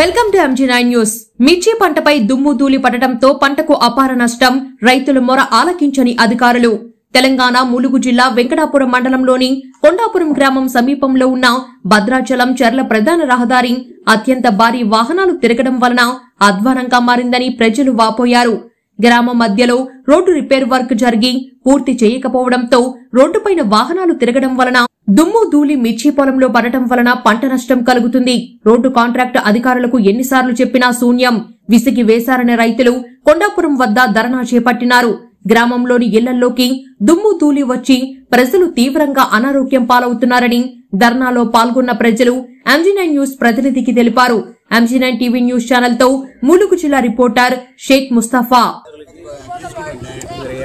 Welcome to MG9 news. మిర్చి పంటపై దుమ్ము ధూళి పడటంతో పంటకు అపార నష్టం. రైతుల మొర ఆలకించని అధికారులు. తెలంగాణ ములుగు జిల్లా వెంకటాపురం మండలంలోని కొండాపురం గ్రామం సమీపంలో ఉన్న భద్రాచలం చర్ల ప్రధాన రహదారి అత్యంత భారీ వాహనాలు తిరగడం వలన అధ్వానంగా మారిందని ప్రజలు వాపోయారు. గ్రామం మధ్యలో రోడ్డు రిపేర్ వర్క్ జరిగి పూర్తి చేయకపోవడంతో రోడ్డుపైన వాహనాలు తిరగడం వలన దుమ్ము ధూళి మిర్చి పొలంలో పడటం వలన పంట నష్టం కలుగుతుంది. రోడ్డు కాంట్రాక్టు అధికారులకు ఎన్నిసార్లు చెప్పినా శూన్యం. విసిగి వేశారనే రైతులు కొండాపురం వద్ద ధర్నా చేపట్టినారు. గ్రామంలోని ఇళ్లలోకి దుమ్ము ధూళి వచ్చి ప్రజలు తీవ్రంగా అనారోగ్యం పాలవుతున్నారని ధర్నాలో పాల్గొన్న ప్రజలు MG9 న్యూస్ ప్రతినిధికి తెలిపారు. MG9 టీవీ న్యూస్ ఛానల్ తో ములుగు జిల్లా రిపోర్టర్ షేక్ ముస్తఫా.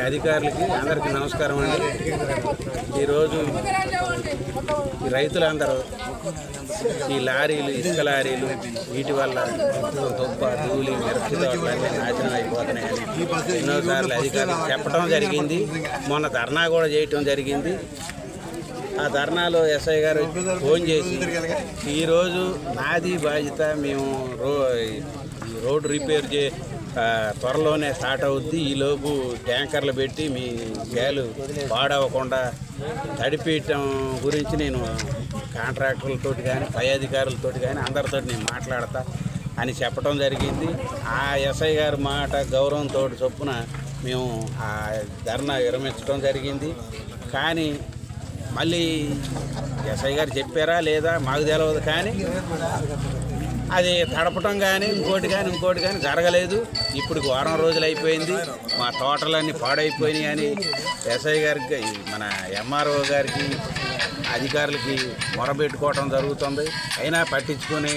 అధికారులకి అందరికీ నమస్కారం అండి. ఈరోజు రైతులందరూ ఈ లారీలు, ఇసుక లారీలు వీటి వల్ల దుబ్బ ధూళి మిరప తోటలన్నీ నాశనం అయిపోతున్నాయని ఎన్నోసార్లు అధికారులకు చెప్పడం జరిగింది. మొన్న ధర్నా కూడా చేయటం జరిగింది. ఆ ధర్నాలో SI గారు ఫోన్ చేసి ఈరోజు నాది బాధ్యత, మేము రోడ్డు రిపేర్ త్వరలోనే స్టార్ట్ అవుద్ది, ఈలోపు ట్యాంకర్లు పెట్టి మీ గ్యాలు పాడవకుండా తడిపేయటం గురించి నేను కాంట్రాక్టర్లతో కానీ పై అధికారులతో కానీ అందరితో నేను మాట్లాడతా అని చెప్పడం జరిగింది. ఆ SI గారి మాట గౌరవంతో చొప్పున మేము ఆ ధర్నా విరమించడం జరిగింది. కానీ మళ్ళీ SI గారు చెప్పారా లేదా మాకు తెలియదు, కానీ అది తడపటం కానీ ఇంకోటి కానీ జరగలేదు. ఇప్పుడు వారం రోజులు అయిపోయింది, మా తోటలన్నీ పాడైపోయినాయి అని SI గారికి, మన MRO గారికి, అధికారులకి మొరబెట్టుకోవటం జరుగుతుంది. అయినా పట్టించుకుంటాం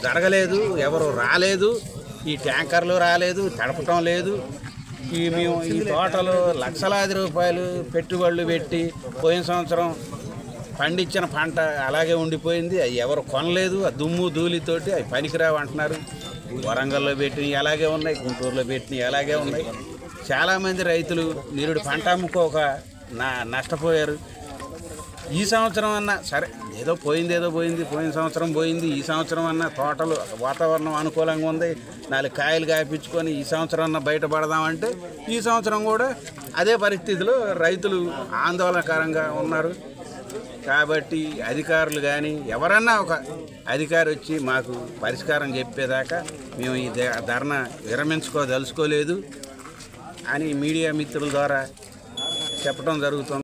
జరగలేదు, ఎవరు రాలేదు, ఈ ట్యాంకర్లు రాలేదు, తడపటం లేదు. మేము ఈ తోటలో లక్షలాది రూపాయలు పెట్టుబడులు పెట్టి పోయిన సంవత్సరం పండించిన పంట అలాగే ఉండిపోయింది. అవి ఎవరు కొనలేదు. ఆ దుమ్ము ధూళితోటి అవి పనికిరావు అంటున్నారు. వరంగల్లో పెట్టినవి అలాగే ఉన్నాయి, గుంటూరులో పెట్టినవి అలాగే ఉన్నాయి. చాలామంది రైతులు నిరుడు పంట అమ్ముకోక నష్టపోయారు. ఈ సంవత్సరం అన్నా సరే, ఏదో పోయింది, పోయిన సంవత్సరం పోయింది. ఈ సంవత్సరం అన్నా తోటలు వాతావరణం అనుకూలంగా ఉంది, 4 కాయలు కాపించుకొని ఈ సంవత్సరం అన్నా బయటపడదామంటే ఈ సంవత్సరం కూడా అదే పరిస్థితిలో రైతులు ఆందోళనకరంగా ఉన్నారు. కాబట్టి అధికారులు కానీ ఎవరన్నా ఒక అధికారి వచ్చి మాకు పరిష్కారం చెప్పేదాకా మేము ఈ ధర్నా విరమించుకోదలుచుకోలేదు అని మీడియా మిత్రుల ద్వారా చెప్పడం జరుగుతుంది.